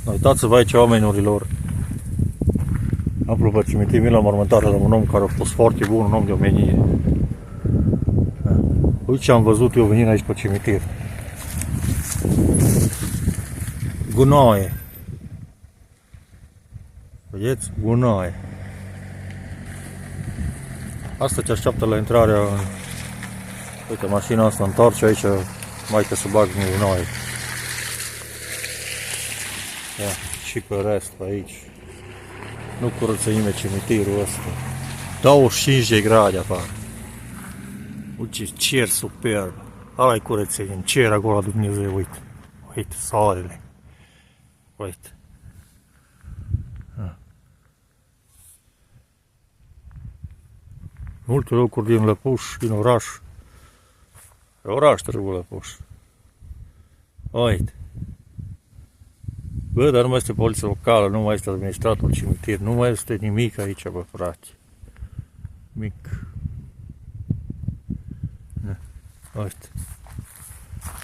Uitați-vă aici, oamenilor. Aflu pe cimitir, vin la mormântare la un om care a fost foarte bun, un om de omenie. Uite ce am văzut eu venind aici pe cimitir. Gunoaie. Vedeți? Gunoaie. Asta ce așteaptă la intrarea în... Uite, mașina asta întoarce aici, mai că să bag în gunoaie. Ia, și pe rest pe aici. Nu curățăime cimitirul ăsta. 25 de grade afară. Uite, cer superb. Ala-i curățenie, cer acolo la Dumnezeu, uite. Uite, soarele. Uite. Multe locuri din Lăpuș, din oraș. Pe oraș trebuie Lăpuș. Uite. Bă, dar nu mai este poliția locală, nu mai este administratul cimitir, nu mai este nimic aici, bă, frate. Mic. Uite.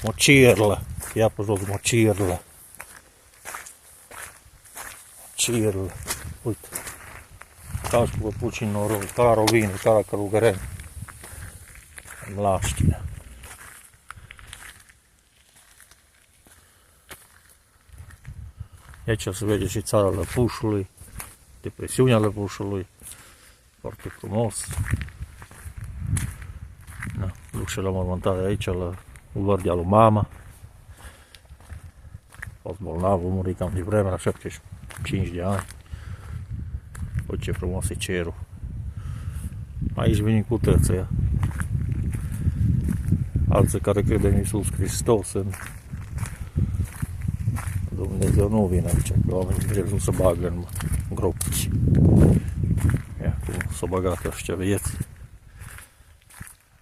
Mocirlă. Ia pe jos, mocirlă. Mocirlă. Uite. Ca și cu puțin noroc, ca la Rovine, ca la Călugăreni. În Laștină. Aici se vede și țara Lăpușului, depresiunea Lăpușului, foarte frumos. Da, duc și la mormântare aici, la Vârdea lui mama. A fost bolnav, a murit cam de vreme, la 75 de ani. Uite ce frumos e cerul. Aici vine cu tăția. Alții care cred în Iisus Hristos, în Dumnezeu nu vine aici, că oamenii trebuie nu se bagă în gropi. Ia cum s-a băgat ăștia, vedeți?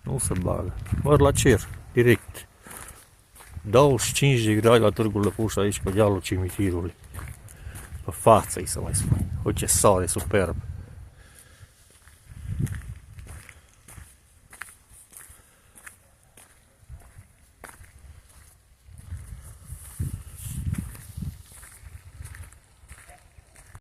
Nu se bagă. Măr la cer, direct. 25 de grade la Târgul Lăpuș aici, pe dealul cimitirului. Pe față, îi să mai spun. Uite ce soare superb.